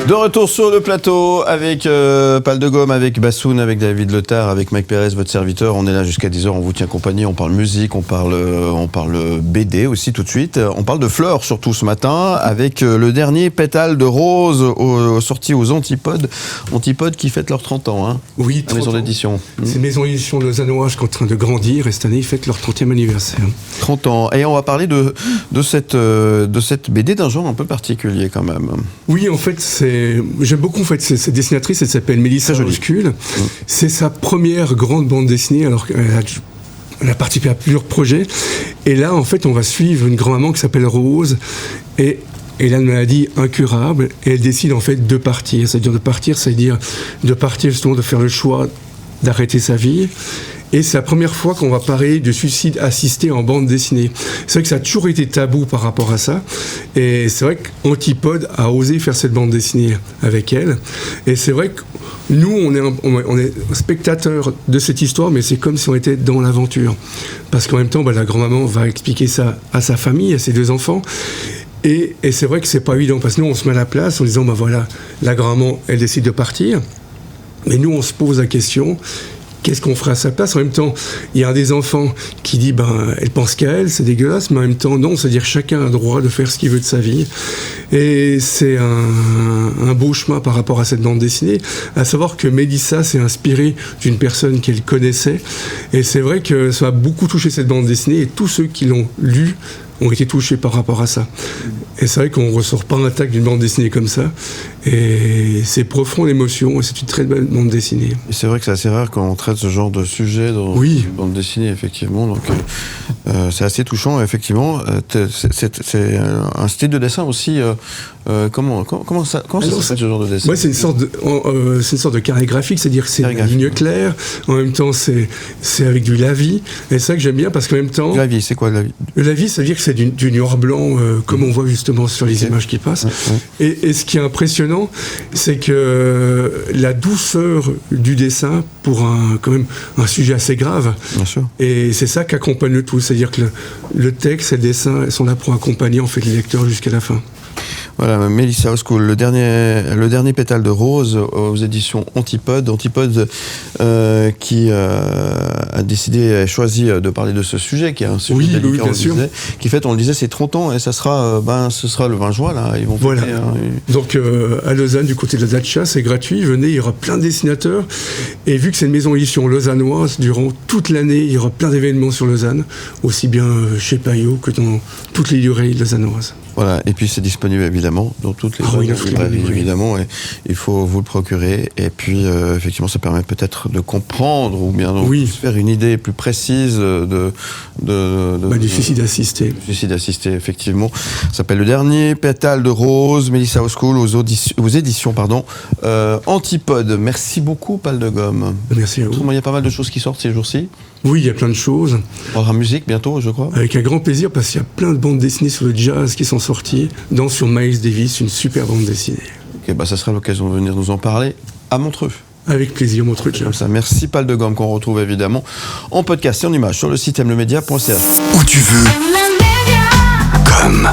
De retour sur le plateau avec Pal de Gomme, avec Bassoun, avec David Letard, avec Mike Pérez, votre serviteur. On est là jusqu'à 10h, on vous tient compagnie, on parle musique, on parle BD aussi tout de suite. On parle de fleurs surtout ce matin avec le dernier Pétale de rose sorti aux Antipodes. Antipodes qui fêtent leurs 30 ans. Hein, oui, 30 maison ans. d'édition. C'est Maison d'édition lausannoise qui est en train de grandir et cette année ils fêtent leur 30e anniversaire. 30 ans. Et on va parler de cette BD d'un genre un peu particulier quand même. Oui, en fait, j'aime beaucoup cette dessinatrice, elle s'appelle Mélissa Oscul. C'est sa première grande bande dessinée, alors qu'elle a participé à plusieurs projets. Et là, en fait, on va suivre une grand-maman qui s'appelle Rose et elle a une maladie incurable et elle décide en fait de partir. C'est-à-dire justement de faire le choix d'arrêter sa vie. Et c'est la première fois qu'on va parler de suicide assisté en bande dessinée. C'est vrai que ça a toujours été tabou par rapport à ça. Et c'est vrai qu'Antipode a osé faire cette bande dessinée avec elle. Et c'est vrai que nous, on est spectateurs de cette histoire, mais c'est comme si on était dans l'aventure. Parce qu'en même temps, la grand-maman va expliquer ça à sa famille, à ses 2 enfants. Et c'est vrai que c'est pas évident, parce que nous, on se met à la place en disant, voilà, la grand-maman, elle décide de partir. Mais nous, on se pose la question... Qu'est-ce qu'on fera à sa place? En même temps, il y a un des enfants qui dit elle pense qu'à elle, c'est dégueulasse, mais en même temps, non, c'est-à-dire chacun a le droit de faire ce qu'il veut de sa vie. Et c'est un beau chemin par rapport à cette bande dessinée, à savoir que Mélissa s'est inspirée d'une personne qu'elle connaissait. Et c'est vrai que ça a beaucoup touché cette bande dessinée, et tous ceux qui l'ont lue ont été touchés par rapport à ça. Et c'est vrai qu'on ne ressort pas intact d'une bande dessinée comme ça. Et c'est profond l'émotion, et c'est une très belle bande dessinée. Et c'est vrai que c'est assez rare quand on traite ce genre de sujet dans une bande dessinée, effectivement. Donc, c'est assez touchant, effectivement. C'est un style de dessin aussi. Comment ça s'appelle ce genre de dessin? C'est une sorte de carré graphique, c'est-à-dire que c'est une ligne claire. En même temps, c'est avec du lavis. Et c'est ça que j'aime bien, parce qu'en même temps... Le lavis, c'est quoi le lavis? Le lavis, ça veut dire que c'est du noir blanc, comme on voit justement sur les images qui passent. Et ce qui est impressionnant, c'est que la douceur du dessin pour quand même un sujet assez grave. Bien sûr. Et c'est ça qui accompagne le tout, c'est-à-dire que le texte et le dessin sont là pour accompagner en fait les lecteurs jusqu'à la fin. Voilà, Mélissa Oscul, le dernier Pétale de rose aux éditions Antipode. Antipode qui a choisi de parler de ce sujet, qui est un sujet délicat, on le disait, qui fête, on le disait, c'est 30 ans, et ça sera, ce sera le 20 juin, là. Ils vont voilà. Donc, à Lausanne, du côté de la Dacia, c'est gratuit. Venez, il y aura plein de dessinateurs. Et vu que c'est une maison édition lausannoise, durant toute l'année, il y aura plein d'événements sur Lausanne, aussi bien chez Payot que dans toutes les librairies lausannoises. Voilà, et puis c'est disponible évidemment dans toutes les librairies, évidemment, et il faut vous le procurer. Et puis effectivement, ça permet peut-être de comprendre ou bien de se faire une idée plus précise du suicide assisté. Suicide assisté, effectivement. Ça s'appelle Le dernier Pétale de rose, Mélissa Oscul aux éditions Antipode. Merci beaucoup, Pal de Gomme. Merci à vous. Il y a pas mal de choses qui sortent ces jours-ci. Oui, il y a plein de choses. On aura musique bientôt, je crois. Avec un grand plaisir, parce qu'il y a plein de bandes dessinées sur le jazz qui sont sorties, dont sur Miles Davis, une super bande dessinée. Ça sera l'occasion de venir nous en parler à Montreux. Avec plaisir, Montreux. Comme ça. Merci, Pal de Gomme, qu'on retrouve évidemment en podcast et en image sur le site mlemedia.ch. Où tu veux. Comme.